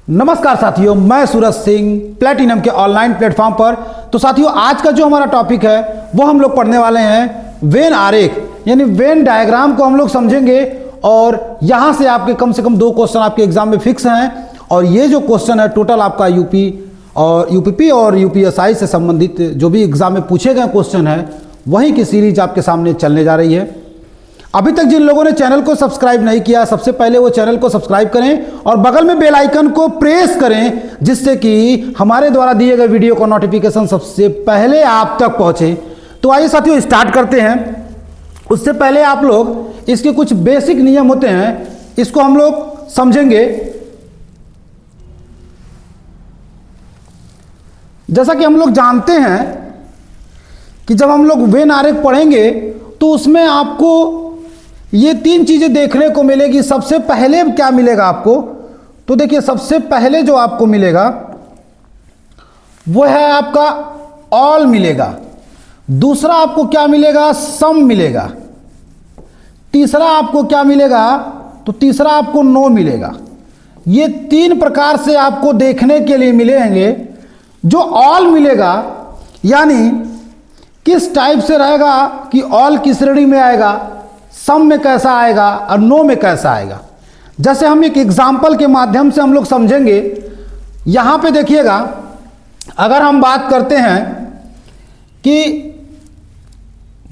नमस्कार साथियों, मैं सूरज सिंह प्लेटिनम के ऑनलाइन प्लेटफॉर्म पर। तो साथियों, आज का जो हमारा टॉपिक है वो हम लोग पढ़ने वाले हैं वेन आरेख, यानी वेन डायग्राम को हम लोग समझेंगे। और यहाँ से आपके कम से कम 2 क्वेश्चन आपके एग्जाम में फिक्स हैं। और ये जो क्वेश्चन है टोटल आपका यूपी और यूपीपी और यूपीएसआई से संबंधित जो भी एग्जाम में पूछे गए क्वेश्चन है वहीं की सीरीज आपके सामने चलने जा रही है। अभी तक जिन लोगों ने चैनल को सब्सक्राइब नहीं किया, सबसे पहले वो चैनल को सब्सक्राइब करें और बगल में बेल आइकन को प्रेस करें, जिससे कि हमारे द्वारा दिए गए वीडियो का नोटिफिकेशन सबसे पहले आप तक पहुंचे। तो आइए साथियों स्टार्ट करते हैं। उससे पहले आप लोग इसके कुछ बेसिक नियम होते हैं, इसको हम लोग समझेंगे। जैसा कि हम लोग जानते हैं कि जब हम लोग वेन आरेख पढ़ेंगे तो उसमें आपको ये 3 चीजें देखने को मिलेगी। सबसे पहले क्या मिलेगा आपको, तो देखिए सबसे पहले जो आपको मिलेगा वो है आपका ऑल मिलेगा। दूसरा आपको क्या मिलेगा, सम मिलेगा। तीसरा आपको क्या मिलेगा, तो तीसरा आपको नो मिलेगा। ये 3 प्रकार से आपको देखने के लिए मिलेंगे। जो ऑल मिलेगा यानी किस टाइप से रहेगा कि ऑल किस श्रेणी में आएगा, सम में कैसा आएगा और नो में कैसा आएगा। जैसे हम एक एग्जाम्पल के माध्यम से हम लोग समझेंगे। यहां पे देखिएगा, अगर हम बात करते हैं कि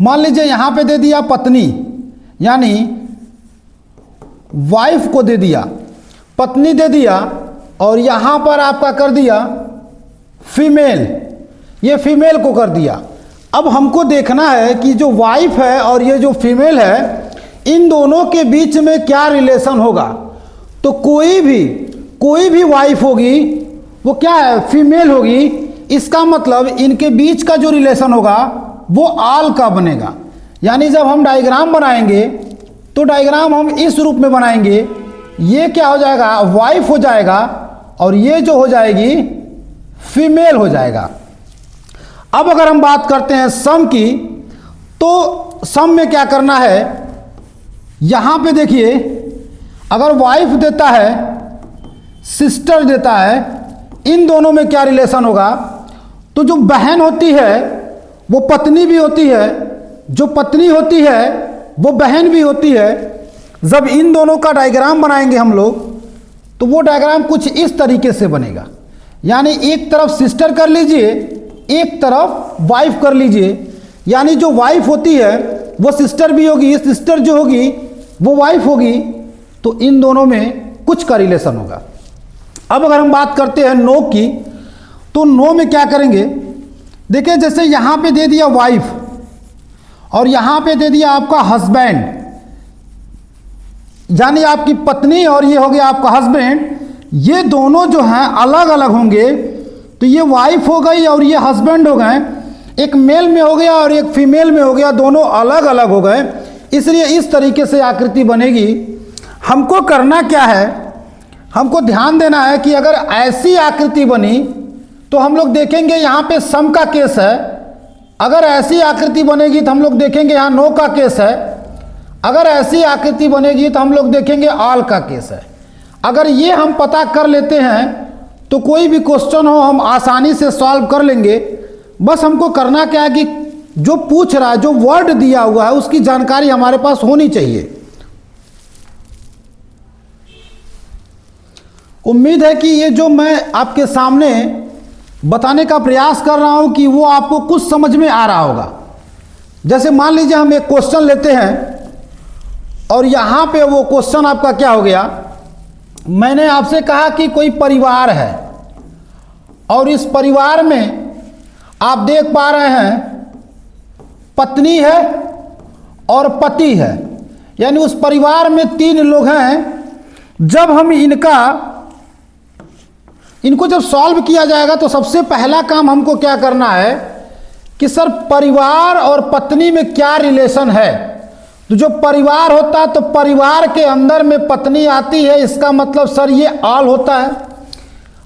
मान लीजिए यहां पे दे दिया पत्नी, यानी वाइफ को दे दिया, पत्नी दे दिया, और यहां पर आपका कर दिया फीमेल, ये फीमेल को कर दिया। अब हमको देखना है कि जो वाइफ है और ये जो फीमेल है, इन दोनों के बीच में क्या रिलेशन होगा। तो कोई भी वाइफ होगी वो क्या है, फीमेल होगी। इसका मतलब इनके बीच का जो रिलेशन होगा वो ऑल का बनेगा। यानी जब हम डायग्राम बनाएंगे तो डायग्राम हम इस रूप में बनाएंगे। ये क्या हो जाएगा, वाइफ हो जाएगा, और ये जो हो जाएगी फीमेल हो जाएगा। अब अगर हम बात करते हैं सम की, तो सम में क्या करना है, यहां पे देखिए अगर वाइफ देता है, सिस्टर देता है, इन दोनों में क्या रिलेशन होगा। तो जो बहन होती है वो पत्नी भी होती है, जो पत्नी होती है वो बहन भी होती है। जब इन दोनों का डायग्राम बनाएंगे हम लोग तो वो डायग्राम कुछ इस तरीके से बनेगा। यानी एक तरफ सिस्टर कर लीजिए, एक तरफ वाइफ कर लीजिए। यानी जो वाइफ होती है वो सिस्टर भी होगी, सिस्टर जो होगी वो वाइफ होगी। तो इन दोनों में कुछ का रिलेशन होगा। अब अगर हम बात करते हैं नो की, तो नो में क्या करेंगे, देखिए जैसे यहां पे दे दिया वाइफ और यहां पे दे दिया आपका हस्बैंड, यानी आपकी पत्नी और ये हो गया आपका हस्बैंड। ये दोनों जो हैं अलग अलग होंगे। तो ये वाइफ हो गई और ये हस्बैंड हो गए, एक मेल में हो गया और एक फीमेल में हो गया, दोनों अलग अलग हो गए। इसलिए इस तरीके से आकृति बनेगी। हमको करना क्या है, हमको ध्यान देना है कि अगर ऐसी आकृति बनी तो हम लोग देखेंगे यहाँ पे सम का केस है। अगर ऐसी आकृति बनेगी तो हम लोग देखेंगे यहाँ नो का केस है। अगर ऐसी आकृति बनेगी तो हम लोग देखेंगे ऑल का केस है। अगर ये हम पता कर लेते हैं तो कोई भी क्वेश्चन हो हम आसानी से सॉल्व कर लेंगे। बस हमको करना क्या है कि जो पूछ रहा है, जो वर्ड दिया हुआ है, उसकी जानकारी हमारे पास होनी चाहिए। उम्मीद है कि ये जो मैं आपके सामने बताने का प्रयास कर रहा हूं कि वो आपको कुछ समझ में आ रहा होगा। जैसे मान लीजिए हम एक क्वेश्चन लेते हैं और यहां पे वो क्वेश्चन आपका क्या हो गया, मैंने आपसे कहा कि कोई परिवार है और इस परिवार में आप देख पा रहे हैं पत्नी है और पति है, यानी उस परिवार में 3 लोग हैं। जब हम इनको जब सॉल्व किया जाएगा तो सबसे पहला काम हमको क्या करना है कि सर परिवार और पत्नी में क्या रिलेशन है। तो जो परिवार होता है तो परिवार के अंदर में पत्नी आती है, इसका मतलब सर ये ऑल होता है।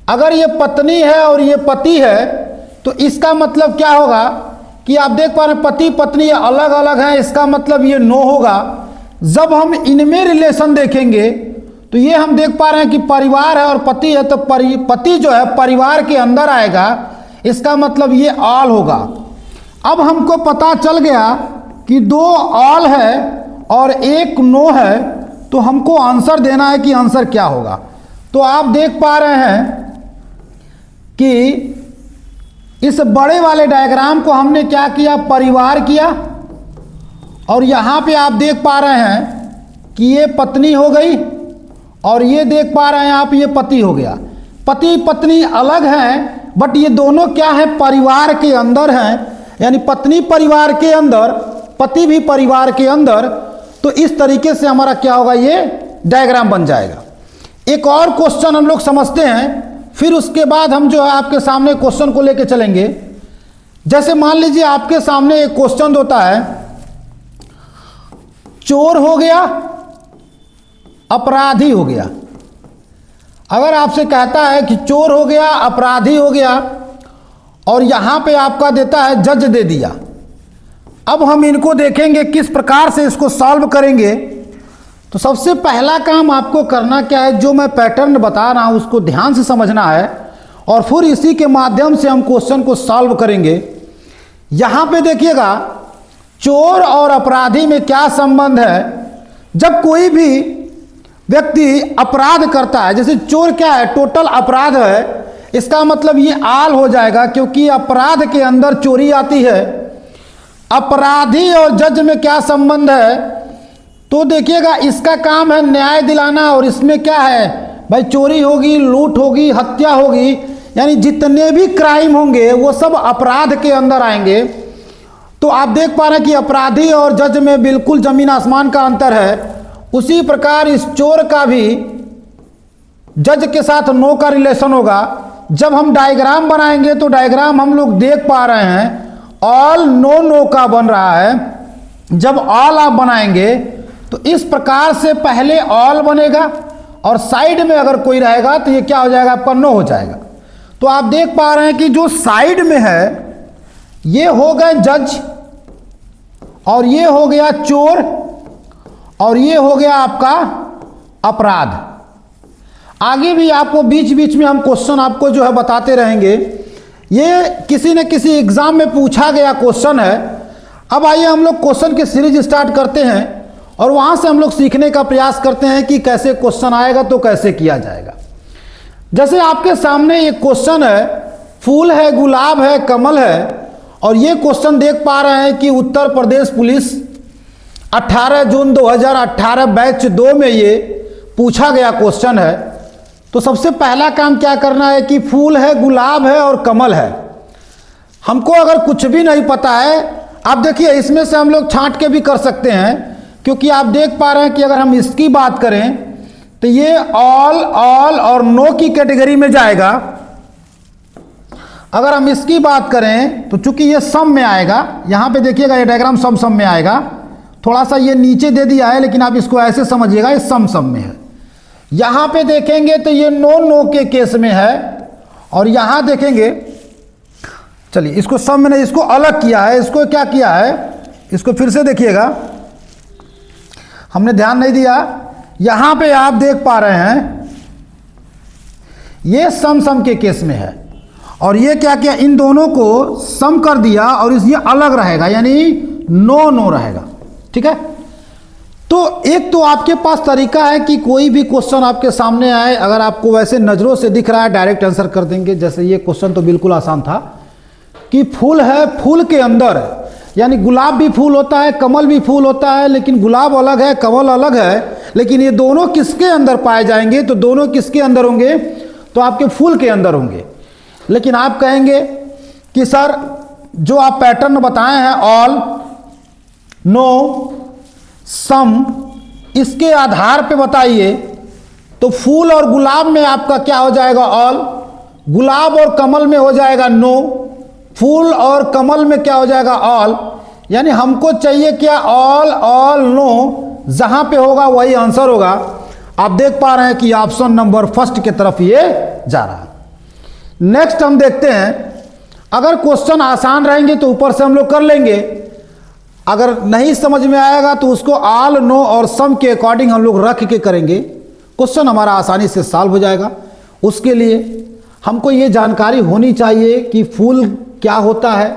अगर ये पत्नी है और ये पति है तो इसका मतलब क्या होगा कि आप देख पा रहे हैं पति पत्नी अलग अलग हैं, इसका मतलब ये नो होगा। जब हम इनमें रिलेशन देखेंगे तो ये हम देख पा रहे हैं कि परिवार है और पति है, तो पति जो है परिवार के अंदर आएगा, इसका मतलब ये ऑल होगा। अब हमको पता चल गया कि 2 ऑल है और 1 नो है, तो हमको आंसर देना है कि आंसर क्या होगा। तो आप देख पा रहे हैं कि इस बड़े वाले डायग्राम को हमने क्या किया, परिवार किया, और यहाँ पे आप देख पा रहे हैं कि ये पत्नी हो गई और ये देख पा रहे हैं आप ये पति हो गया। पति पत्नी अलग हैं, बट ये दोनों क्या है, परिवार के अंदर हैं, यानी पत्नी परिवार के अंदर, पति भी परिवार के अंदर। तो इस तरीके से हमारा क्या होगा, ये डायग्राम बन जाएगा। एक और क्वेश्चन हम लोग समझते हैं, फिर उसके बाद हम जो है आपके सामने क्वेश्चन को लेके चलेंगे। जैसे मान लीजिए आपके सामने एक क्वेश्चन होता है, चोर हो गया, अपराधी हो गया। अगर आपसे कहता है कि चोर हो गया, अपराधी हो गया, और यहां पे आपका देता है जज दे दिया। अब हम इनको देखेंगे किस प्रकार से इसको सॉल्व करेंगे। तो सबसे पहला काम आपको करना क्या है, जो मैं पैटर्न बता रहा हूं उसको ध्यान से समझना है, और फिर इसी के माध्यम से हम क्वेश्चन को सॉल्व करेंगे। यहां पे देखिएगा चोर और अपराधी में क्या संबंध है। जब कोई भी व्यक्ति अपराध करता है, जैसे चोर क्या है, टोटल अपराध है, इसका मतलब ये आल हो जाएगा, क्योंकि अपराध के अंदर चोरी आती है। अपराधी और जज में क्या संबंध है, तो देखिएगा इसका काम है न्याय दिलाना, और इसमें क्या है भाई, चोरी होगी, लूट होगी, हत्या होगी, यानी जितने भी क्राइम होंगे वो सब अपराध के अंदर आएंगे। तो आप देख पा रहे हैं कि अपराधी और जज में बिल्कुल जमीन आसमान का अंतर है। उसी प्रकार इस चोर का भी जज के साथ नो का रिलेशन होगा। जब हम डायग्राम बनाएंगे तो डायग्राम हम लोग देख पा रहे हैं ऑल नो नो का बन रहा है। जब ऑल आप बनाएंगे तो इस प्रकार से पहले ऑल बनेगा, और साइड में अगर कोई रहेगा तो ये क्या हो जाएगा, आपका नो हो जाएगा। तो आप देख पा रहे हैं कि जो साइड में है ये हो गए जज, और ये हो गया चोर, और ये हो गया आपका अपराध। आगे भी आपको बीच बीच में हम क्वेश्चन आपको जो है बताते रहेंगे। ये किसी न किसी एग्जाम में पूछा गया क्वेश्चन है। अब आइए हम लोग क्वेश्चन की सीरीज स्टार्ट करते हैं, और वहां से हम लोग सीखने का प्रयास करते हैं कि कैसे क्वेश्चन आएगा तो कैसे किया जाएगा। जैसे आपके सामने एक क्वेश्चन है, फूल है, गुलाब है, कमल है, और ये क्वेश्चन देख पा रहे हैं कि उत्तर प्रदेश पुलिस 18 जून 2018 बैच 2 में ये पूछा गया क्वेश्चन है। तो सबसे पहला काम क्या करना है कि फूल है, गुलाब है और कमल है। हमको अगर कुछ भी नहीं पता है, आप देखिए इसमें से हम लोग छांट के भी कर सकते हैं, क्योंकि आप देख पा रहे हैं कि अगर हम इसकी बात करें तो ये ऑल और नो की कैटेगरी में जाएगा। अगर हम इसकी बात करें तो चूंकि ये सम में आएगा, यहां पे देखिएगा ये डायग्राम सम में आएगा। थोड़ा सा ये नीचे दे दिया है, लेकिन आप इसको ऐसे समझिएगा ये सम में है। यहां पे देखेंगे तो ये नो के केस में है, और यहां देखेंगे, चलिए इसको सम में नहीं, इसको अलग किया है। इसको क्या किया है, इसको फिर से देखिएगा, हमने ध्यान नहीं दिया। यहां पे आप देख पा रहे हैं ये सम के केस में है, और ये क्या किया, इन दोनों को सम कर दिया, और ये अलग रहेगा, यानी नो रहेगा। ठीक है, तो एक तो आपके पास तरीका है कि कोई भी क्वेश्चन आपके सामने आए, अगर आपको वैसे नज़रों से दिख रहा है डायरेक्ट आंसर कर देंगे। जैसे ये क्वेश्चन तो बिल्कुल आसान था कि फूल है, फूल के अंदर है, यानी गुलाब भी फूल होता है, कमल भी फूल होता है, लेकिन गुलाब अलग है, कमल अलग है। लेकिन ये दोनों किसके अंदर पाए जाएंगे, तो दोनों किसके अंदर होंगे, तो आपके फूल के अंदर होंगे। लेकिन आप कहेंगे कि सर जो आप पैटर्न बताए हैं ऑल, नो, सम, इसके आधार पे बताइए। तो फूल और गुलाब में आपका क्या हो जाएगा, ऑल, गुलाब और कमल में हो जाएगा नो, फूल और कमल में क्या हो जाएगा, ऑल। यानी हमको चाहिए क्या, ऑल नो, जहां पे होगा वही आंसर होगा। आप देख पा रहे हैं कि ऑप्शन नंबर फर्स्ट की तरफ ये जा रहा है। नेक्स्ट हम देखते हैं, अगर क्वेश्चन आसान रहेंगे तो ऊपर से हम लोग कर लेंगे, अगर नहीं समझ में आएगा तो उसको ऑल, नो और सम के अकॉर्डिंग हम लोग रख के करेंगे। क्वेश्चन हमारा आसानी से सॉल्व हो जाएगा। उसके लिए हमको ये जानकारी होनी चाहिए कि फूल क्या होता है,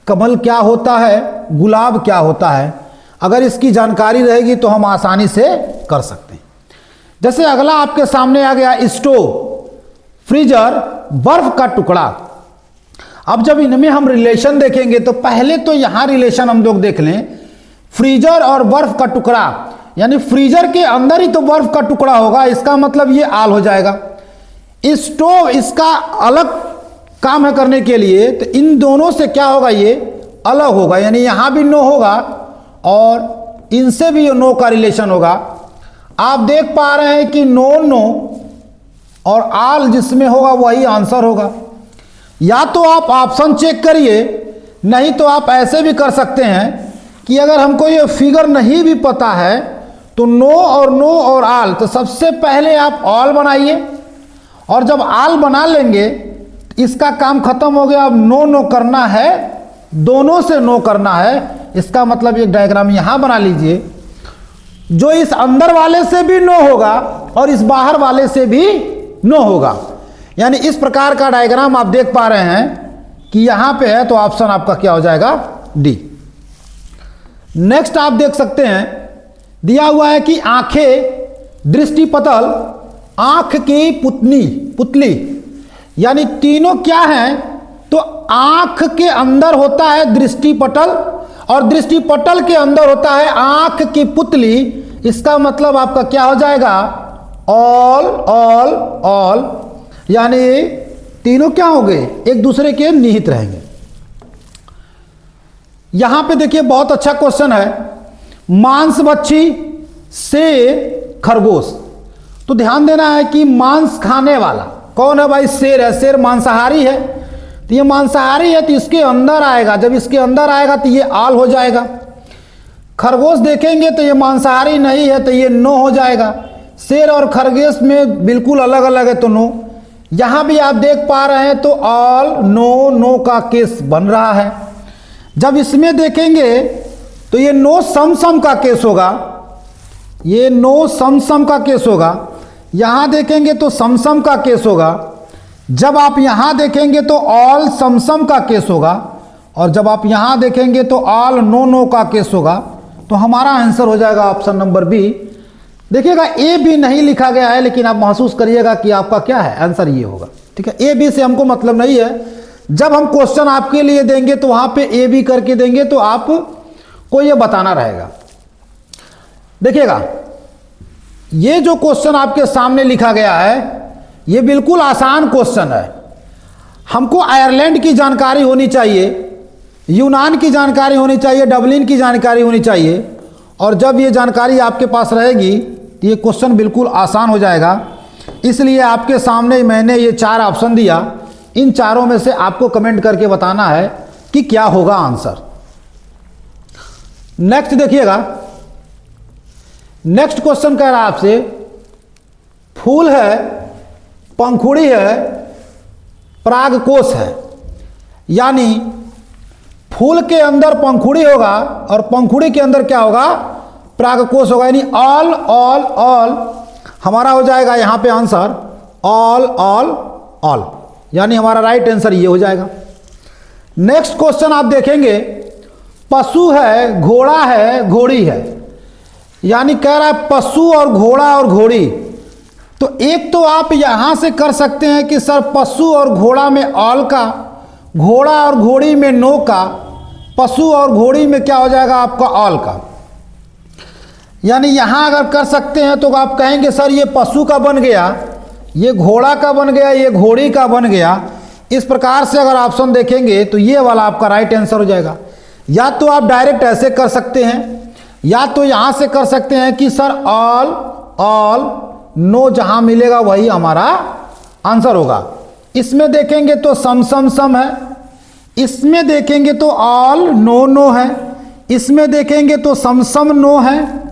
कमल क्या होता है, गुलाब क्या होता है। अगर इसकी जानकारी रहेगी तो हम आसानी से कर सकते हैं। जैसे अगला आपके सामने आ गया स्टोव, फ्रीजर, बर्फ का टुकड़ा। अब जब इनमें हम रिलेशन देखेंगे तो पहले तो यहां रिलेशन हम लोग देख लें, फ्रीजर और बर्फ का टुकड़ा, यानी फ्रीजर के अंदर ही तो बर्फ का टुकड़ा होगा, इसका मतलब ये आल हो जाएगा। स्टोव इसका अलग काम है करने के लिए, तो इन दोनों से क्या होगा, ये अलग होगा, यानी यहां भी नो होगा और इनसे भी नो का रिलेशन होगा। आप देख पा रहे हैं कि नो नो और आल जिसमें होगा वही आंसर होगा। या तो आप ऑप्शन चेक करिए, नहीं तो आप ऐसे भी कर सकते हैं कि अगर हमको ये फिगर नहीं भी पता है तो नो और आल, तो सबसे पहले आप ऑल बनाइए और जब आल बना लेंगे इसका काम खत्म हो गया। अब नो करना है, दोनों से नो करना है। इसका मतलब एक डायग्राम यहां बना लीजिए, जो इस अंदर वाले से भी नो होगा और इस बाहर वाले से भी नो होगा। यानी इस प्रकार का डायग्राम आप देख पा रहे हैं कि यहां पे है, तो ऑप्शन आपका क्या हो जाएगा, डी। नेक्स्ट आप देख सकते हैं, दिया हुआ है कि आंखें, दृष्टिपटल, आंख की पुतली, यानी तीनों क्या हैं, तो आंख के अंदर होता है दृष्टिपटल और दृष्टिपटल के अंदर होता है आंख की पुतली। इसका मतलब आपका क्या हो जाएगा, ऑल ऑल ऑल, यानी तीनों क्या हो गए, एक दूसरे के निहित रहेंगे। यहां पे देखिए बहुत अच्छा क्वेश्चन है, मांसभक्षी शेर खरगोश। तो ध्यान देना है कि मांस खाने वाला कौन है भाई, शेर है। शेर मांसाहारी है, तो ये मांसाहारी है तो इसके अंदर आएगा, जब इसके अंदर आएगा तो ये आल हो जाएगा। खरगोश देखेंगे तो ये मांसाहारी नहीं है, तो ये नो हो जाएगा। शेर और खरगोश में बिल्कुल अलग अलग है, तो नो। यहां भी आप देख पा रहे हैं तो ऑल नो का केस बन रहा है। जब इसमें देखेंगे तो ये नो सम का केस होगा, ये नो सम का केस होगा। यहां देखेंगे तो सम का केस होगा। जब आप यहां देखेंगे तो ऑल सम का केस होगा, और जब आप यहां देखेंगे तो ऑल नो का केस होगा। तो हमारा आंसर हो जाएगा ऑप्शन नंबर बी। देखिएगा ए बी नहीं लिखा गया है, लेकिन आप महसूस करिएगा कि आपका क्या है, आंसर ये होगा। ठीक है, ए बी से हमको मतलब नहीं है। जब हम क्वेश्चन आपके लिए देंगे तो वहां पे ए बी करके देंगे, तो आपको ये बताना रहेगा। देखिएगा, ये जो क्वेश्चन आपके सामने लिखा गया है ये बिल्कुल आसान क्वेश्चन है। हमको आयरलैंड की जानकारी होनी चाहिए, यूनान की जानकारी होनी चाहिए, डबलिन की जानकारी होनी चाहिए, और जब ये जानकारी आपके पास रहेगी तो ये क्वेश्चन बिल्कुल आसान हो जाएगा। इसलिए आपके सामने मैंने ये 4 ऑप्शन दिया, इन चारों में से आपको कमेंट करके बताना है कि क्या होगा आंसर। नेक्स्ट देखिएगा, नेक्स्ट क्वेश्चन कह रहा है आपसे, फूल है, पंखुड़ी है, परागकोश है। यानी फूल के अंदर पंखुड़ी होगा और पंखुड़ी के अंदर क्या होगा, परागकोश होगा। यानी ऑल ऑल ऑल हमारा हो जाएगा यहां पे आंसर, ऑल ऑल ऑल, यानी हमारा राइट आंसर ये हो जाएगा। नेक्स्ट क्वेश्चन आप देखेंगे, पशु है, घोड़ा है, घोड़ी है। यानी कह रहा है पशु और घोड़ा और घोड़ी। तो एक तो आप यहां से कर सकते हैं कि सर पशु और घोड़ा में ऑल का, घोड़ा और घोड़ी में नो का, पशु और घोड़ी में क्या हो जाएगा आपका ऑल का। यानी यहां अगर कर सकते हैं तो आप कहेंगे सर ये पशु का बन गया, ये घोड़ा का बन गया, ये घोड़ी का बन गया। इस प्रकार से अगर ऑप्शन देखेंगे तो ये वाला आपका राइट आंसर हो जाएगा। या तो आप डायरेक्ट ऐसे कर सकते हैं, या तो यहां से कर सकते हैं कि सर ऑल ऑल नो, जहां मिलेगा वही हमारा आंसर होगा। इसमें देखेंगे तो सम है, इसमें देखेंगे तो ऑल नो है, इसमें देखेंगे तो सम नो है,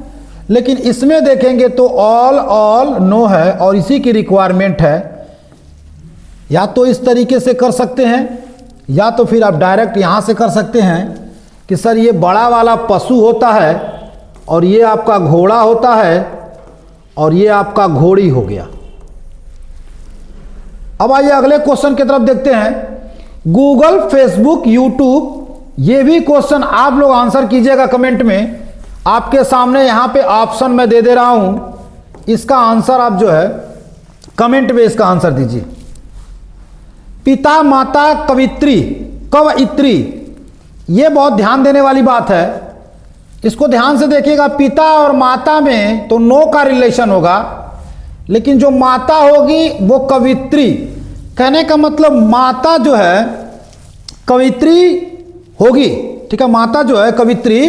लेकिन इसमें देखेंगे तो ऑल ऑल नो है, और इसी की रिक्वायरमेंट है। या तो इस तरीके से कर सकते हैं, या तो फिर आप डायरेक्ट यहां से कर सकते हैं कि सर ये बड़ा वाला पशु होता है और ये आपका घोड़ा होता है और ये आपका घोड़ी हो गया। अब आइए अगले क्वेश्चन की तरफ देखते हैं। गूगल, फेसबुक, यूट्यूब, ये भी क्वेश्चन आप लोग आंसर कीजिएगा कमेंट में। आपके सामने यहाँ पे ऑप्शन मैं दे दे रहा हूं, इसका आंसर आप जो है कमेंट में इसका आंसर दीजिए। पिता, माता, कवित्री, कवयित्री, ये बहुत ध्यान देने वाली बात है, इसको ध्यान से देखिएगा। पिता और माता में तो नो का रिलेशन होगा, लेकिन जो माता होगी वो कवित्री। कहने का मतलब माता जो है कवित्री होगी, ठीक है, माता जो है कवित्री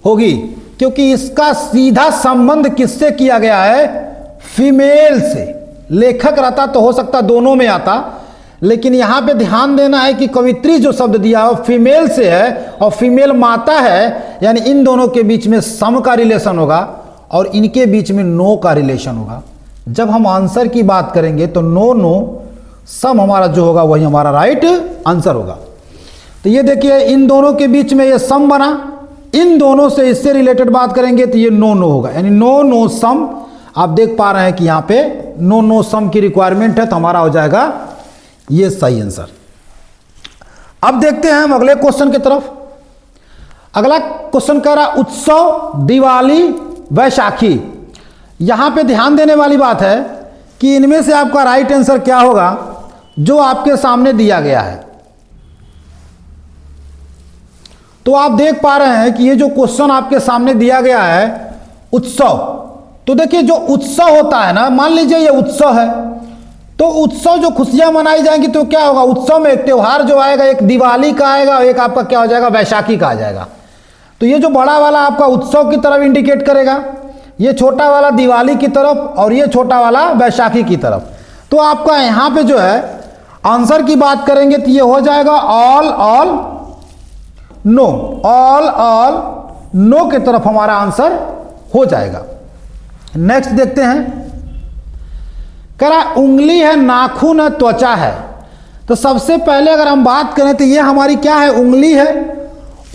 होगी, क्योंकि इसका सीधा संबंध किससे किया गया है? फीमेल से। लेखक रहता तो हो सकता दोनों में आता, लेकिन यहां पे ध्यान देना है कि कवित्री जो शब्द दिया है फीमेल से है और फीमेल माता है, यानी इन दोनों के बीच में सम का रिलेशन होगा और इनके बीच में नो का रिलेशन होगा। जब हम आंसर की बात करेंगे तो नो नो सम हमारा जो होगा वही हमारा राइट आंसर होगा। तो ये देखिए इन दोनों के बीच में ये सम बना, इन दोनों से इससे रिलेटेड बात करेंगे तो ये नो नो होगा, यानी नो नो सम। आप देख पा रहे हैं कि यहाँ पे नो नो सम की रिक्वायरमेंट है, तो हमारा हो जाएगा ये सही आंसर। अब देखते हैं हम अगले क्वेश्चन की तरफ। अगला क्वेश्चन कह रहा उत्सव, दिवाली, वैशाखी। यहां पे ध्यान देने वाली बात है कि इनमें से आपका राइट आंसर क्या होगा जो आपके सामने दिया गया है। तो आप देख पा रहे हैं कि ये जो क्वेश्चन आपके सामने दिया गया है उत्सव, तो देखिए जो उत्सव होता है ना, मान लीजिए ये उत्सव है, तो उत्सव जो खुशियां मनाई जाएंगी तो क्या होगा? उत्सव में एक त्योहार जो आएगा, एक दिवाली का आएगा और एक आपका क्या हो जाएगा? वैशाखी का आ जाएगा। तो ये जो बड़ा वाला आपका उत्सव की तरफ इंडिकेट करेगा, ये छोटा वाला दिवाली की तरफ और ये छोटा वाला वैशाखी की तरफ। तो आपका यहां पे जो है आंसर की बात करेंगे तो ये हो जाएगा all all know, all all know की तरफ हमारा आंसर हो जाएगा। नेक्स्ट देखते हैं, कह रहा उंगली है, नाखून है, त्वचा है। तो सबसे पहले अगर हम बात करें तो ये हमारी क्या है? उंगली है।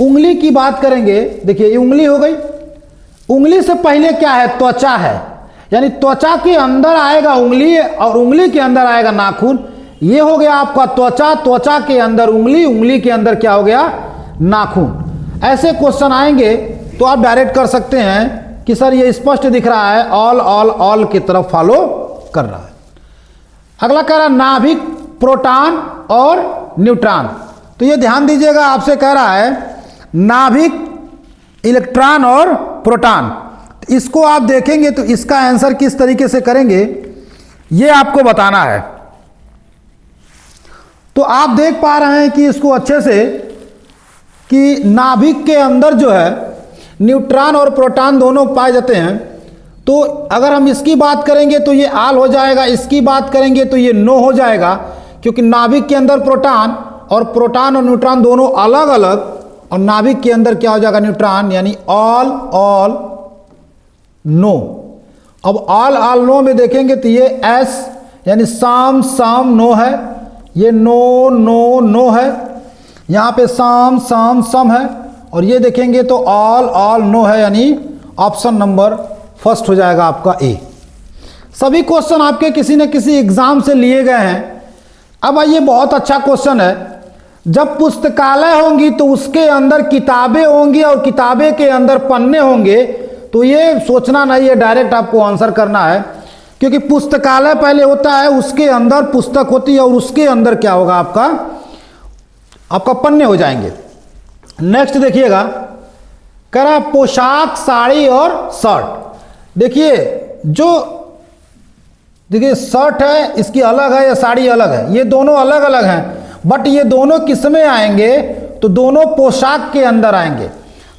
उंगली की बात करेंगे, देखिए ये उंगली हो गई। उंगली से पहले क्या है? त्वचा है, यानी त्वचा के अंदर आएगा उंगली और उंगली के अंदर आएगा नाखून। ये हो गया आपका त्वचा, त्वचा के अंदर उंगली, उंगली के अंदर क्या हो गया? नाखून। ऐसे क्वेश्चन आएंगे तो आप डायरेक्ट कर सकते हैं कि सर ये स्पष्ट दिख रहा है, ऑल ऑल ऑल की तरफ फॉलो कर रहा है। अगला कह रहा नाभिक, प्रोटॉन और न्यूट्रॉन। तो ये ध्यान दीजिएगा, आपसे कह रहा है नाभिक, इलेक्ट्रॉन और प्रोटॉन। इसको आप देखेंगे तो इसका आंसर किस तरीके से करेंगे ये आपको बताना है। तो आप देख पा रहे हैं कि इसको अच्छे से कि नाभिक के अंदर जो है न्यूट्रॉन और प्रोटॉन दोनों पाए जाते हैं। तो अगर हम इसकी बात करेंगे तो ये आल हो जाएगा, इसकी बात करेंगे तो ये नो हो जाएगा, क्योंकि नाभिक के अंदर प्रोटॉन और न्यूट्रॉन दोनों अलग अलग, और नाभिक के अंदर क्या हो जाएगा? न्यूट्रॉन, यानी ऑल ऑल नो। अब ऑल ऑल नो में देखेंगे तो ये एस यानी साम साम नो है, ये नो नो नो है, यहाँ पे साम साम सम है, और ये देखेंगे तो ऑल ऑल नो है, यानी ऑप्शन नंबर फर्स्ट हो जाएगा आपका ए। सभी क्वेश्चन आपके किसी न किसी एग्जाम से लिए गए हैं। अब ये बहुत अच्छा क्वेश्चन है, जब पुस्तकालय होंगी तो उसके अंदर किताबें होंगी और किताबें के अंदर पन्ने होंगे, तो ये सोचना नहीं है, डायरेक्ट आपको आंसर करना है, क्योंकि पुस्तकालय पहले होता है, उसके अंदर पुस्तक होती है और उसके अंदर क्या होगा? आपका पन्ने हो जाएंगे। नेक्स्ट देखिएगा, कह रहा पोशाक, साड़ी और शर्ट। देखिए शर्ट है इसकी अलग है या साड़ी अलग है, ये दोनों अलग अलग हैं, बट ये दोनों किस में आएंगे? तो दोनों पोशाक के अंदर आएंगे।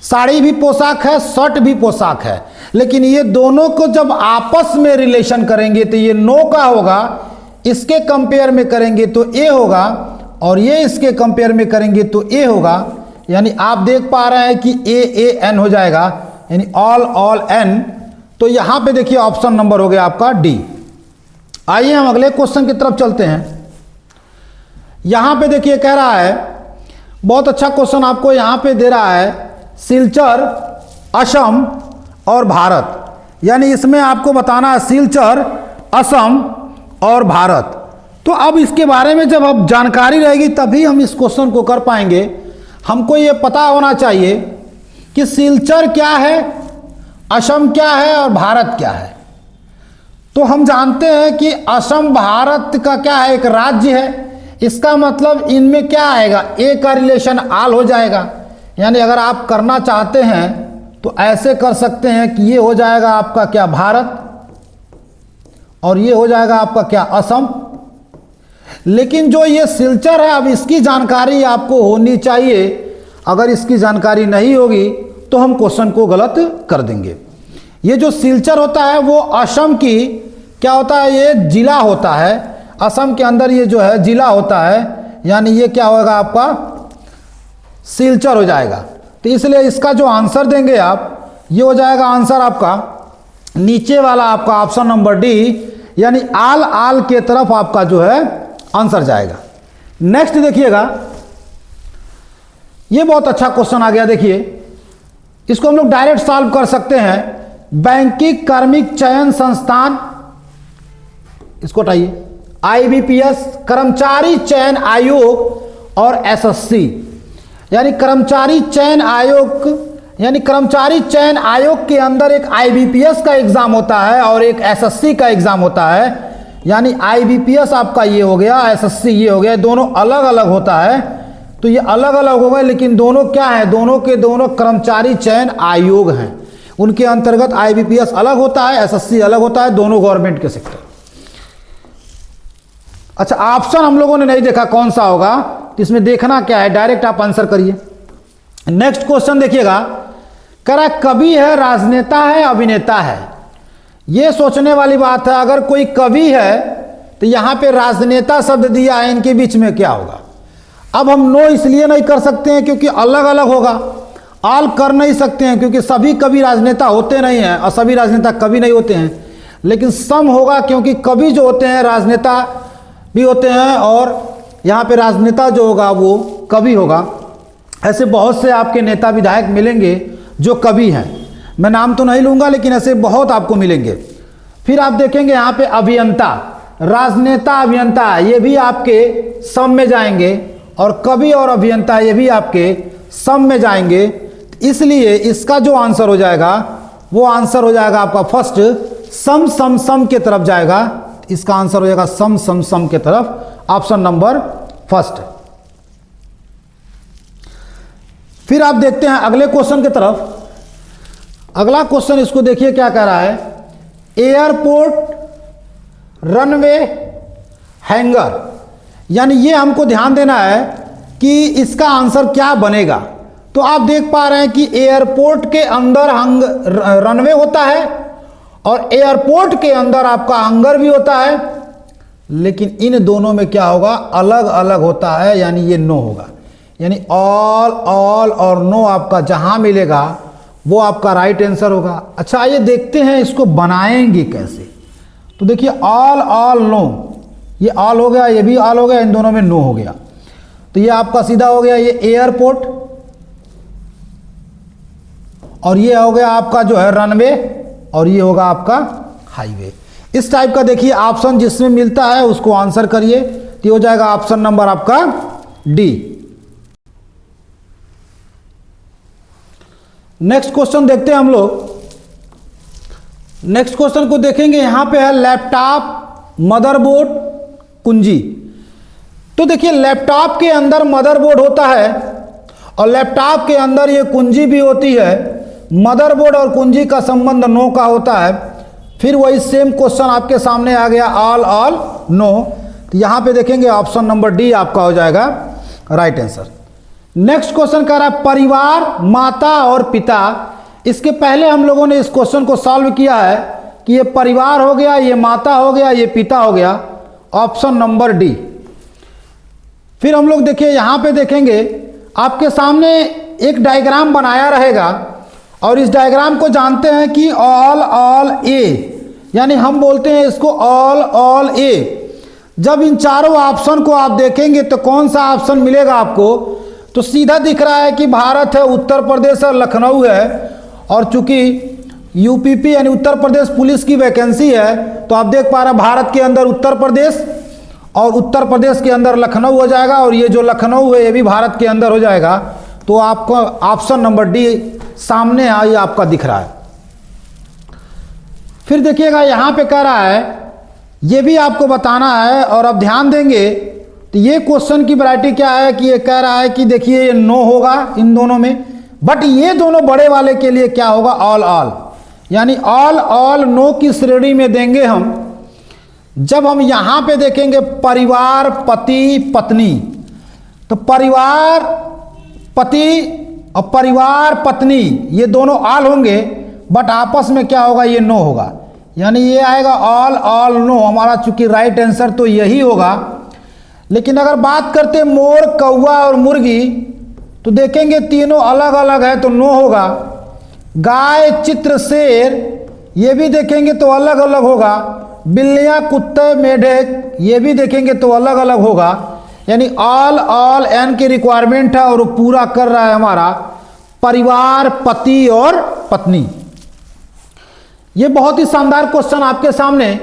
साड़ी भी पोशाक है, शर्ट भी पोशाक है, लेकिन ये दोनों को जब आपस में रिलेशन करेंगे तो ये नो का होगा, इसके कंपेयर में करेंगे तो ए होगा, और ये इसके कंपेयर में करेंगे तो ए होगा। यानी आप देख पा रहे हैं कि ए ए एन हो जाएगा, यानी ऑल ऑल एन। तो यहां पे देखिए ऑप्शन नंबर हो गया आपका डी। आइए हम अगले क्वेश्चन की तरफ चलते हैं। यहां पे देखिए कह रहा है, बहुत अच्छा क्वेश्चन आपको यहां पे दे रहा है, सिलचर, असम और भारत। यानी इसमें आपको बताना है सिलचर, असम और भारत। तो अब इसके बारे में जब अब जानकारी रहेगी तभी हम इस क्वेश्चन को कर पाएंगे। हमको ये पता होना चाहिए कि सिलचर क्या है, असम क्या है और भारत क्या है। तो हम जानते हैं कि असम भारत का क्या है, एक राज्य है। इसका मतलब इनमें क्या आएगा, ए का रिलेशन आल हो जाएगा। यानी अगर आप करना चाहते हैं तो ऐसे कर सकते हैं कि ये हो जाएगा आपका क्या भारत और ये हो जाएगा आपका क्या असम। लेकिन जो ये सिलचर है, अब इसकी जानकारी आपको होनी चाहिए। अगर इसकी जानकारी नहीं होगी तो हम क्वेश्चन को गलत कर देंगे। ये जो सिलचर होता है वो असम की क्या होता है, ये जिला होता है। असम के अंदर ये जो है जिला होता है, यानी ये क्या होगा आपका सिलचर हो जाएगा। तो इसलिए इसका जो आंसर देंगे आप, ये हो जाएगा आंसर आपका नीचे वाला आपका ऑप्शन नंबर डी, यानी आल आल के तरफ आपका जो है आंसर जाएगा। नेक्स्ट देखिएगा, ये बहुत अच्छा क्वेश्चन आ गया। देखिए इसको हम लोग डायरेक्ट सॉल्व कर सकते हैं। बैंकिंग कार्मिक चयन संस्थान, इसको हटाइए, आईबीपीएस, कर्मचारी चयन आयोग और एसएससी, यानी कर्मचारी चयन आयोग, यानी कर्मचारी चयन आयोग के अंदर एक आईबीपीएस का एग्जाम होता है और एक एसएससी का एग्जाम होता है। यानी आईबीपीएस आपका ये हो गया, एसएससी ये हो गया, दोनों अलग अलग होता है। तो ये अलग अलग हो गए, लेकिन दोनों क्या है, दोनों के दोनों कर्मचारी चयन आयोग हैं। उनके अंतर्गत आईबीपीएस अलग होता है, एसएससी अलग होता है, दोनों गवर्नमेंट के सेक्टर। अच्छा, ऑप्शन हम लोगों ने नहीं देखा कौन सा होगा, तो इसमें देखना क्या है, डायरेक्ट आप आंसर करिए। नेक्स्ट क्वेश्चन देखिएगा, कह रहा है कवि है, राजनेता है, अभिनेता है। यह सोचने वाली बात है, अगर कोई कवि है तो यहां पे राजनेता शब्द दिया है, इनके बीच में क्या होगा। अब हम नो इसलिए नहीं कर सकते हैं क्योंकि अलग अलग होगा, आल कर नहीं सकते हैं क्योंकि सभी कवि राजनेता होते नहीं हैं और सभी राजनेता कवि नहीं होते हैं। लेकिन सम होगा क्योंकि कवि जो होते हैं राजनेता भी होते हैं और यहाँ पे राजनेता जो होगा वो कवि होगा। ऐसे बहुत से आपके नेता विधायक मिलेंगे जो कवि हैं, मैं नाम तो नहीं लूँगा लेकिन ऐसे बहुत आपको मिलेंगे। फिर आप देखेंगे यहाँ पे अभियंता, राजनेता, अभियंता, ये भी आपके सम में जाएंगे और कवि और अभियंता ये भी आपके सम में जाएंगे। इसलिए इसका जो आंसर हो जाएगा वो आंसर हो जाएगा आपका फर्स्ट, सम सम सम के तरफ जाएगा। इसका आंसर हो जाएगा सम सम सम के तरफ, ऑप्शन नंबर फर्स्ट। फिर आप देखते हैं अगले क्वेश्चन की तरफ। अगला क्वेश्चन इसको देखिए क्या कह रहा है, एयरपोर्ट, रनवे, हैंगर। यानी ये हमको ध्यान देना है कि इसका आंसर क्या बनेगा। तो आप देख पा रहे हैं कि एयरपोर्ट के अंदर रनवे होता है और एयरपोर्ट के अंदर आपका हंगर भी होता है, लेकिन इन दोनों में क्या होगा, अलग अलग होता है, यानी ये नो होगा। यानी ऑल, ऑल और नो आपका जहां मिलेगा वो आपका राइट आंसर होगा। अच्छा, आइए देखते हैं इसको बनाएंगे कैसे। तो देखिए ऑल, ऑल, नो, ये ऑल हो गया, ये भी ऑल हो गया, इन दोनों में नो हो गया। तो ये आपका सीधा हो गया ये एयरपोर्ट और ये हो गया आपका जो है रनवे और ये होगा आपका हाईवे। इस टाइप का देखिए ऑप्शन जिसमें मिलता है उसको आंसर करिए। तो हो जाएगा ऑप्शन नंबर आपका डी। नेक्स्ट क्वेश्चन देखते हैं हम लोग। नेक्स्ट क्वेश्चन को देखेंगे, यहां पे है लैपटॉप, मदरबोर्ड, कुंजी। तो देखिए लैपटॉप के अंदर मदरबोर्ड होता है और लैपटॉप के अंदर ये कुंजी भी होती है। मदरबोर्ड और कुंजी का संबंध नो का होता है। फिर वही सेम क्वेश्चन आपके सामने आ गया, ऑल, ऑल, नो। तो यहां पे देखेंगे ऑप्शन नंबर डी आपका हो जाएगा राइट आंसर। नेक्स्ट क्वेश्चन कह रहा है परिवार, माता और पिता। इसके पहले हम लोगों ने इस क्वेश्चन को सॉल्व किया है कि ये परिवार हो गया, ये माता हो गया, ये पिता हो गया, ऑप्शन नंबर डी। फिर हम लोग देखिए यहां पे देखेंगे आपके सामने एक डायग्राम बनाया रहेगा और इस डायग्राम को जानते हैं कि ऑल, ऑल, ए, यानी हम बोलते हैं इसको ऑल, ऑल, ए। जब इन चारों ऑप्शन को आप देखेंगे तो कौन सा ऑप्शन मिलेगा आपको, तो सीधा दिख रहा है कि भारत है, उत्तर प्रदेश है, लखनऊ है। और चूंकि यूपीपी यानी उत्तर प्रदेश पुलिस की वैकेंसी है। तो आप देख पा रहे हैं भारत के अंदर उत्तर प्रदेश, और उत्तर प्रदेश के अंदर लखनऊ हो जाएगा, और ये जो लखनऊ है ये भी भारत के अंदर हो जाएगा। तो आपको ऑप्शन नंबर डी सामने है, ये आपका दिख रहा है। फिर देखिएगा यहाँ पे कह रहा है, ये भी आपको बताना है, और अब ध्यान देंगे तो ये क्वेश्चन की वैरायटी क्या है कि ये कह रहा है कि देखिए ये नो होगा इन दोनों में, बट ये दोनों बड़े वाले के लिए क्या होगा, ऑल ऑल, यानी ऑल ऑल नो की श्रेणी में देंगे हम। जब हम यहाँ पे देखेंगे परिवार पति पत्नी, तो परिवार पति और परिवार पत्नी ये दोनों ऑल होंगे, बट आपस में क्या होगा, ये नो होगा, यानी ये आएगा ऑल ऑल नो। हमारा चूंकि राइट आंसर तो यही होगा। लेकिन अगर बात करते मोर कौवा और मुर्गी, तो देखेंगे तीनों अलग अलग है तो नो होगा। गाय चित्र शेर ये भी देखेंगे तो अलग अलग होगा। बिल्लियाँ कुत्ते मेढक ये भी देखेंगे तो अलग अलग होगा। यानी ऑल ऑल एन की रिक्वायरमेंट है और वो पूरा कर रहा है हमारा परिवार पति और पत्नी। ये बहुत ही शानदार क्वेश्चन आपके सामने,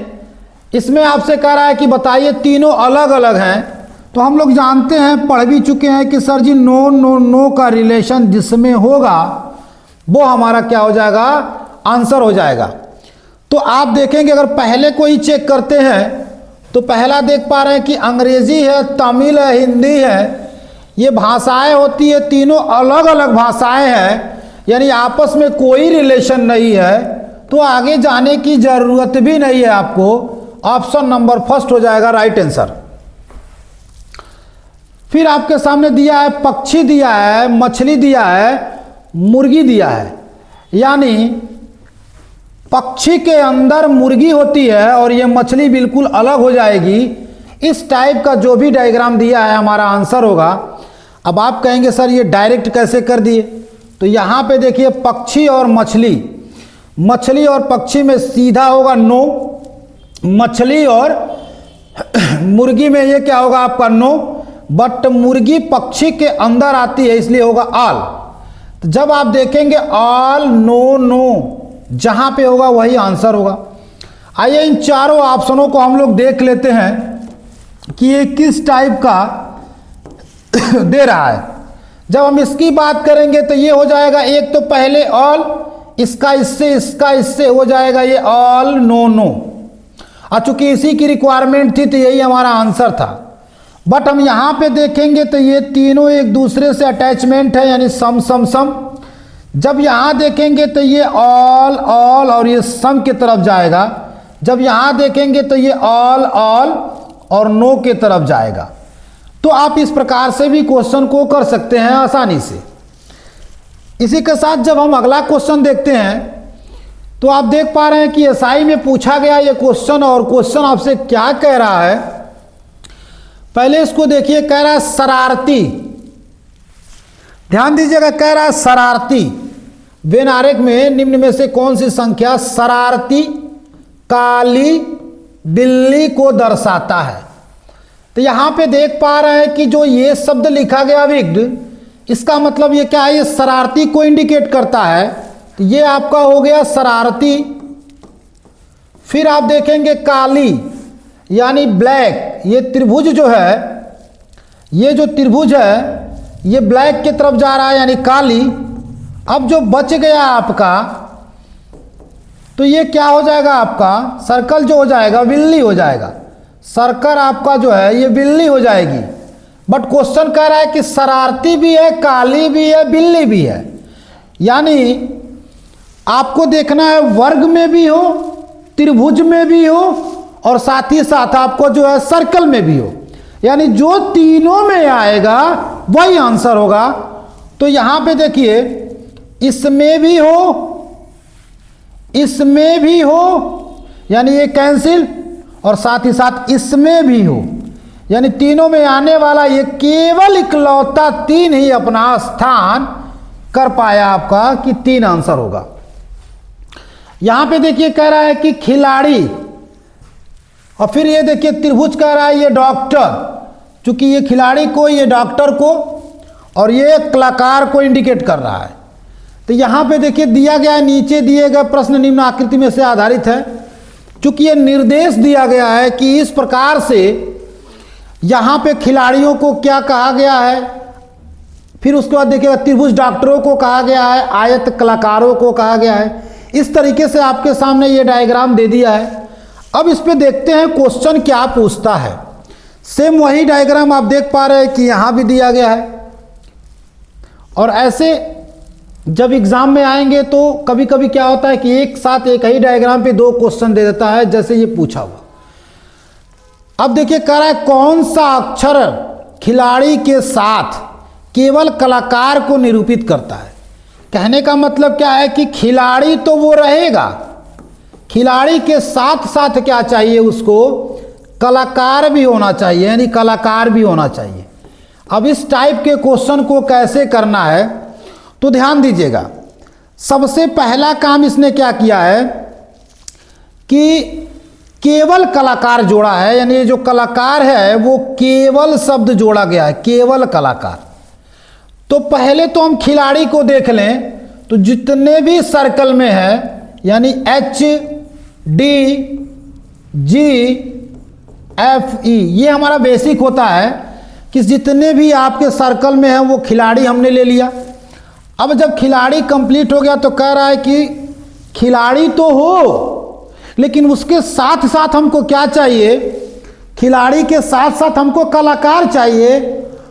इसमें आपसे कह रहा है कि बताइए तीनों अलग अलग हैं। तो हम लोग जानते हैं, पढ़ भी चुके हैं कि सर जी नो नो नो का रिलेशन जिसमें होगा वो हमारा क्या हो जाएगा, आंसर हो जाएगा। तो आप देखेंगे अगर पहले को ही चेक करते हैं तो पहला देख पा रहे हैं कि अंग्रेजी है, तमिल है, हिंदी है, ये भाषाएं होती है, तीनों अलग अलग भाषाएं हैं, यानी आपस में कोई रिलेशन नहीं है। तो आगे जाने की जरूरत भी नहीं है आपको। ऑप्शन नंबर फर्स्ट हो जाएगा राइट आंसर। फिर आपके सामने दिया है पक्षी दिया है, मछली दिया है, मुर्गी दिया है, यानी पक्षी के अंदर मुर्गी होती है और ये मछली बिल्कुल अलग हो जाएगी। इस टाइप का जो भी डायग्राम दिया है हमारा आंसर होगा। अब आप कहेंगे सर ये डायरेक्ट कैसे कर दिए, तो यहाँ पे देखिए पक्षी और मछली, मछली और पक्षी में सीधा होगा नो, मछली और मुर्गी में ये क्या होगा आपका नो, बट मुर्गी पक्षी के अंदर आती है इसलिए होगा ऑल। तो जब आप देखेंगे ऑल नो नो जहां पे होगा वही आंसर होगा। आइए इन चारों ऑप्शनों को हम लोग देख लेते हैं कि ये किस टाइप का दे रहा है। जब हम इसकी बात करेंगे तो ये हो जाएगा, एक तो पहले ऑल, इसका इससे हो जाएगा ये ऑल नो नो, और चूंकि इसी की रिक्वायरमेंट थी तो यही हमारा आंसर था। बट हम यहाँ पे देखेंगे तो ये तीनों एक दूसरे से अटैचमेंट है, यानी सम सम सम। जब यहाँ देखेंगे तो ये ऑल ऑल और ये सम की तरफ जाएगा। जब यहाँ देखेंगे तो ये ऑल ऑल और नो के तरफ जाएगा। तो आप इस प्रकार से भी क्वेश्चन को कर सकते हैं आसानी से। इसी के साथ जब हम अगला क्वेश्चन देखते हैं तो आप देख पा रहे हैं कि एसआई में पूछा गया ये क्वेश्चन, और क्वेश्चन आपसे क्या कह रहा है। पहले इसको देखिए, कह रहा है शरारती, ध्यान दीजिएगा, कह रहा है शरारती वेन आरेख में निम्न में से कौन सी संख्या शरारती काली बिल्ली को दर्शाता है। तो यहां पे देख पा रहे हैं कि जो ये शब्द लिखा गया विग्ड, इसका मतलब ये क्या है, ये शरारती को इंडिकेट करता है। तो ये आपका हो गया शरारती। फिर आप देखेंगे काली यानी ब्लैक, ये त्रिभुज जो है, ये जो त्रिभुज है ये ब्लैक की तरफ जा रहा है यानी काली। अब जो बच गया आपका तो ये क्या हो जाएगा, आपका सर्कल जो हो जाएगा बिल्ली हो जाएगा। सर्कल आपका जो है ये बिल्ली हो जाएगी। बट क्वेश्चन कह रहा है कि शरारती भी है, काली भी है, बिल्ली भी है, यानी आपको देखना है वर्ग में भी हो, त्रिभुज में भी हो, और साथ ही साथ आपको जो है सर्कल में भी हो, यानी जो तीनों में आएगा वही आंसर होगा। तो यहां पे देखिए इसमें भी हो, इसमें भी हो, यानी ये कैंसिल, और साथ ही साथ इसमें भी हो, यानी तीनों में आने वाला ये केवल इकलौता तीन ही अपना स्थान कर पाया आपका, कि तीन आंसर होगा। यहां पे देखिए कह रहा है कि खिलाड़ी, और फिर ये देखिए त्रिभुज कह रहा है ये डॉक्टर, चूंकि ये खिलाड़ी को, ये डॉक्टर को और ये कलाकार को इंडिकेट कर रहा है। तो यहाँ पे देखिए दिया गया है, नीचे दिए गए प्रश्न निम्न आकृति में से आधारित है। चूंकि ये निर्देश दिया गया है कि इस प्रकार से यहाँ पे खिलाड़ियों को क्या कहा गया है, फिर उसके बाद देखिएगा त्रिभुज डॉक्टरों को कहा गया है, आयत कलाकारों को कहा गया है। इस तरीके से आपके सामने ये डायग्राम दे दिया है। अब इस पे देखते हैं क्वेश्चन क्या पूछता है। सेम वही डायग्राम आप देख पा रहे हैं कि यहाँ भी दिया गया है। और ऐसे जब एग्जाम में आएंगे तो कभी कभी क्या होता है कि एक साथ एक ही डायग्राम पे दो क्वेश्चन दे देता है, जैसे ये पूछा हुआ। अब देखिए कह रहा है कौन सा अक्षर खिलाड़ी के साथ केवल कलाकार को निरूपित करता है। कहने का मतलब क्या है कि खिलाड़ी तो वो रहेगा, खिलाड़ी के साथ साथ क्या चाहिए उसको, कलाकार भी होना चाहिए, यानी कलाकार भी होना चाहिए। अब इस टाइप के क्वेश्चन को कैसे करना है तो ध्यान दीजिएगा। सबसे पहला काम इसने क्या किया है कि केवल कलाकार जोड़ा है, यानी ये जो कलाकार है वो केवल शब्द जोड़ा गया है, केवल कलाकार। तो पहले तो हम खिलाड़ी को देख लें, तो जितने भी सर्कल में है यानी H D G F E, ये हमारा बेसिक होता है कि जितने भी आपके सर्कल में हैं वो खिलाड़ी हमने ले लिया। अब जब खिलाड़ी कंप्लीट हो गया तो कह रहा है कि खिलाड़ी तो हो, लेकिन उसके साथ साथ हमको क्या चाहिए, खिलाड़ी के साथ साथ हमको कलाकार चाहिए।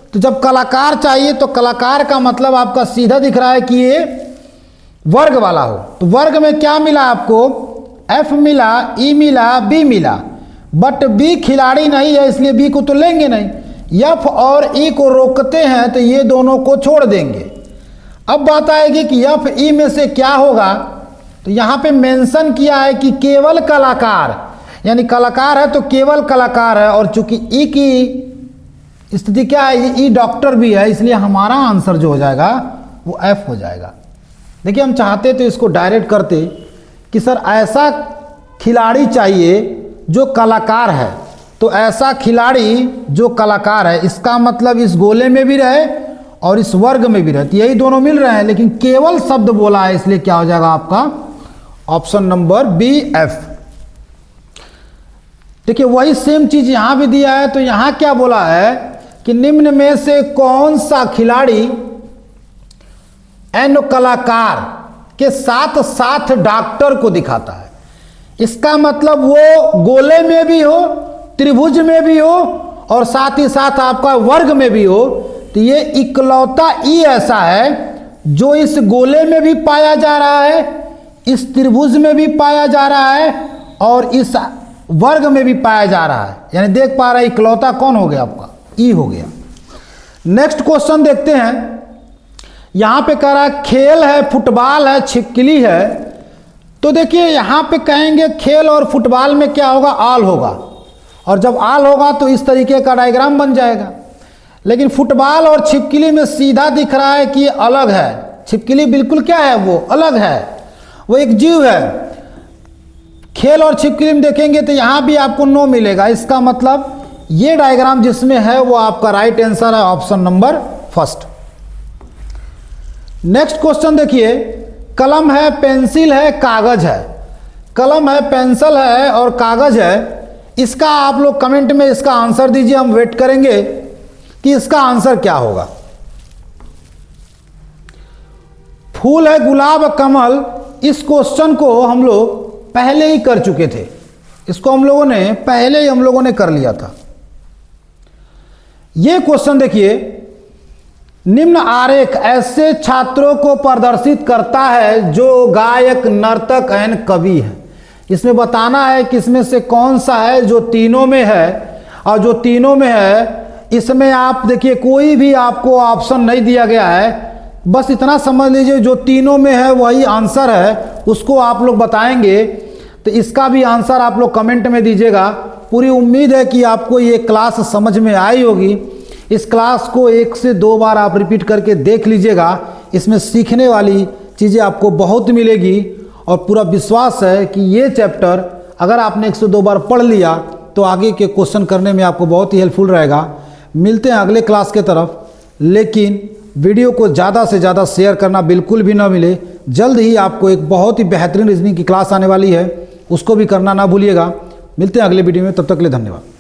तो जब कलाकार चाहिए तो कलाकार का मतलब आपका सीधा दिख रहा है कि ये वर्ग वाला हो। तो वर्ग में क्या मिला आपको, एफ मिला, ई मिला, बी मिला, बट बी खिलाड़ी नहीं है इसलिए बी को तो लेंगे नहीं। एफ और ई को रोकते हैं तो ये दोनों को छोड़ देंगे। अब बात आएगी कि एफ ई में से क्या होगा, तो यहाँ पे मेंशन किया है कि केवल कलाकार, यानी कलाकार है तो केवल कलाकार है। और चूंकि ई की स्थिति क्या है, ई डॉक्टर भी है, इसलिए हमारा आंसर जो हो जाएगा वो एफ हो जाएगा। देखिए हम चाहते तो इसको डायरेक्ट करते कि सर ऐसा खिलाड़ी चाहिए जो कलाकार है, तो ऐसा खिलाड़ी जो कलाकार है, इसका मतलब इस गोले में भी रहे और इस वर्ग में भी रहे, तो यही दोनों मिल रहे हैं, लेकिन केवल शब्द बोला है इसलिए क्या हो जाएगा आपका ऑप्शन नंबर बी एफ। देखिए वही सेम चीज यहां भी दिया है। तो यहां क्या बोला है कि निम्न में से कौन सा खिलाड़ी एन कलाकार के साथ साथ डॉक्टर को दिखाता है। इसका मतलब वो गोले में भी हो, त्रिभुज में भी हो और साथ ही साथ आपका वर्ग में भी हो। तो ये इकलौता ई ऐसा है जो इस गोले में भी पाया जा रहा है, इस त्रिभुज में भी पाया जा रहा है और इस वर्ग में भी पाया जा रहा है। यानी देख पा रहे हैं इकलौता कौन हो गया आपका, ई हो गया। नेक्स्ट क्वेश्चन देखते हैं। यहां पे कह रहा है खेल है, फुटबॉल है, छिपकली है। तो देखिए यहां पे कहेंगे खेल और फुटबॉल में क्या होगा, आल होगा, और जब आल होगा तो इस तरीके का डायग्राम बन जाएगा। लेकिन फुटबॉल और छिपकली में सीधा दिख रहा है कि अलग है। छिपकली बिल्कुल क्या है, वो अलग है, वो एक जीव है। खेल और छिपकली में देखेंगे तो यहां भी आपको नो मिलेगा। इसका मतलब ये डायग्राम जिसमें है वो आपका राइट आंसर है, option number first. Next question देखिए, कलम है, पेंसिल है, कागज है। कलम है, पेंसिल है और कागज है। इसका आप लोग कमेंट में इसका आंसर दीजिए, हम वेट करेंगे कि इसका आंसर क्या होगा। फूल है, गुलाब, कमल। इस क्वेश्चन को हम लोग पहले ही कर चुके थे, इसको हम लोगों ने पहले ही कर लिया था। यह क्वेश्चन देखिए, निम्न आरेख ऐसे छात्रों को प्रदर्शित करता है जो गायक, नर्तक एवं कवि है। इसमें बताना है कि इसमें से कौन सा है जो तीनों में है, और जो तीनों में है इसमें आप देखिए कोई भी आपको ऑप्शन नहीं दिया गया है, बस इतना समझ लीजिए जो तीनों में है वही आंसर है, उसको आप लोग बताएंगे। तो इसका भी आंसर आप लोग कमेंट में दीजिएगा। पूरी उम्मीद है कि आपको ये क्लास समझ में आई होगी। इस क्लास को 1 से 2 बार आप रिपीट करके देख लीजिएगा, इसमें सीखने वाली चीज़ें आपको बहुत मिलेगी। और पूरा विश्वास है कि ये चैप्टर अगर आपने 1 से 2 बार पढ़ लिया तो आगे के क्वेश्चन करने में आपको बहुत ही हेल्पफुल रहेगा। मिलते हैं अगले क्लास के तरफ, लेकिन वीडियो को ज़्यादा से ज़्यादा शेयर करना बिल्कुल भी ना मिले। जल्द ही आपको एक बहुत ही बेहतरीन रीजनिंग की क्लास आने वाली है, उसको भी करना ना भूलिएगा। मिलते हैं अगले वीडियो में, तब तक के लिए धन्यवाद।